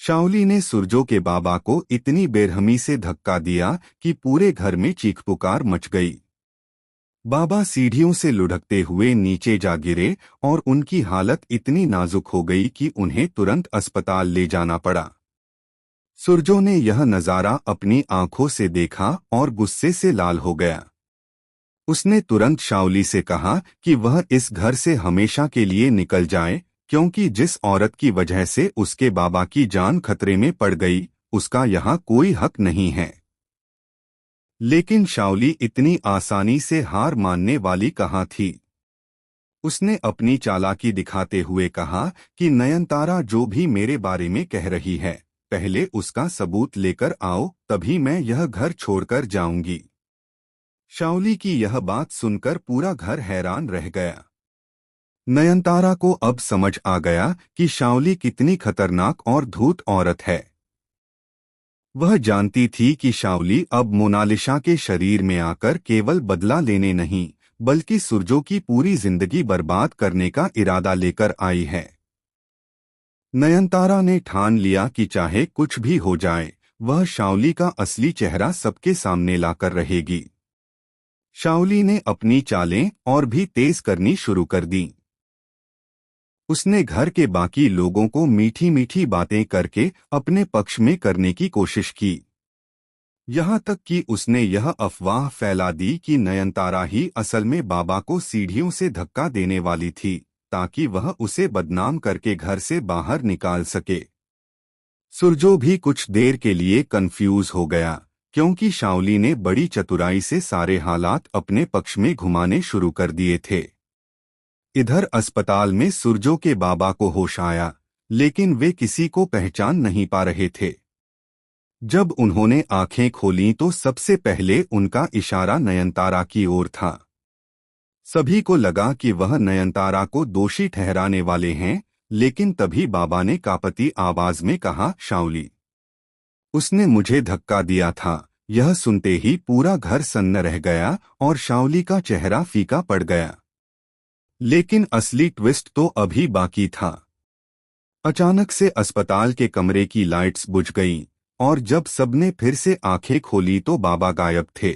शाओली ने सुरजो के बाबा को इतनी बेरहमी से धक्का दिया कि पूरे घर में चीख पुकार मच गई। बाबा सीढ़ियों से लुढ़कते हुए नीचे जा गिरे और उनकी हालत इतनी नाजुक हो गई कि उन्हें तुरंत अस्पताल ले जाना पड़ा। सुरजो ने यह नजारा अपनी आंखों से देखा और गुस्से से लाल हो गया। उसने तुरंत शाओली से कहा कि वह इस घर से हमेशा के लिए निकल जाए, क्योंकि जिस औरत की वजह से उसके बाबा की जान खतरे में पड़ गई, उसका यहाँ कोई हक नहीं है। लेकिन शाओली इतनी आसानी से हार मानने वाली कहाँ थी। उसने अपनी चालाकी दिखाते हुए कहा कि नयनतारा जो भी मेरे बारे में कह रही है, पहले उसका सबूत लेकर आओ, तभी मैं यह घर छोड़कर जाऊंगी। शाओली की यह बात सुनकर पूरा घर हैरान रह गया। नयनतारा को अब समझ आ गया कि शाओली कितनी खतरनाक और धूर्त औरत है। वह जानती थी कि शाओली अब मोनालिसा के शरीर में आकर केवल बदला लेने नहीं, बल्कि सुरजो की पूरी जिंदगी बर्बाद करने का इरादा लेकर आई है। नयनतारा ने ठान लिया कि चाहे कुछ भी हो जाए, वह शाओली का असली चेहरा सबके सामने लाकर रहेगी। शाओली ने अपनी चालें और भी तेज करनी शुरू कर दी। उसने घर के बाकी लोगों को मीठी मीठी बातें करके अपने पक्ष में करने की कोशिश की। यहाँ तक कि उसने यह अफवाह फैला दी कि नयनतारा ही असल में बाबा को सीढ़ियों से धक्का देने वाली थी, ताकि वह उसे बदनाम करके घर से बाहर निकाल सके। सुरजो भी कुछ देर के लिए कंफ्यूज हो गया, क्योंकि शाओली ने बड़ी चतुराई से सारे हालात अपने पक्ष में घुमाने शुरू कर दिए थे। इधर अस्पताल में सुरजो के बाबा को होश आया, लेकिन वे किसी को पहचान नहीं पा रहे थे। जब उन्होंने आंखें खोलीं तो सबसे पहले उनका इशारा नयनतारा की ओर था। सभी को लगा कि वह नयनतारा को दोषी ठहराने वाले हैं, लेकिन तभी बाबा ने कांपती आवाज में कहा, शाओली, उसने मुझे धक्का दिया था। यह सुनते ही पूरा घर सन्न रह गया और शाओली का चेहरा फीका पड़ गया। लेकिन असली ट्विस्ट तो अभी बाकी था। अचानक से अस्पताल के कमरे की लाइट्स बुझ गईं और जब सबने फिर से आंखें खोली तो बाबा गायब थे।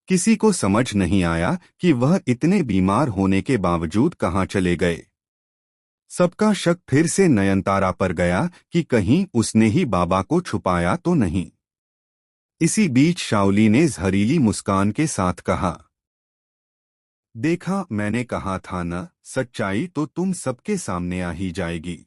किसी को समझ नहीं आया कि वह इतने बीमार होने के बावजूद कहाँ चले गए। सबका शक फिर से नयनतारा पर गया कि कहीं उसने ही बाबा को छुपाया तो नहीं। इसी बीच शाओली ने जहरीली मुस्कान के साथ कहा, देखा, मैंने कहा था न, सच्चाई तो तुम सबके सामने आ ही जाएगी।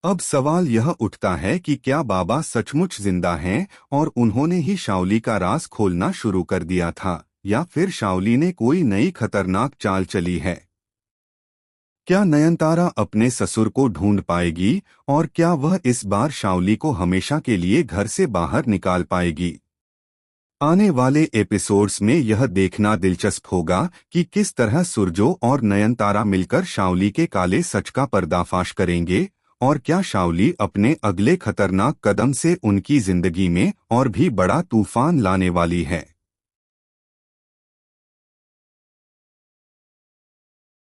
अब सवाल यह उठता है कि क्या बाबा सचमुच जिंदा हैं और उन्होंने ही शाओली का राज खोलना शुरू कर दिया था, या फिर शाओली ने कोई नई खतरनाक चाल चली है। क्या नयनतारा अपने ससुर को ढूंढ पाएगी और क्या वह इस बार शाओली को हमेशा के लिए घर से बाहर निकाल पाएगी। आने वाले एपिसोड्स में यह देखना दिलचस्प होगा कि किस तरह सुरजो और नयनतारा मिलकर शाओली के काले सच का पर्दाफाश करेंगे और क्या शाओली अपने अगले खतरनाक कदम से उनकी जिंदगी में और भी बड़ा तूफान लाने वाली है।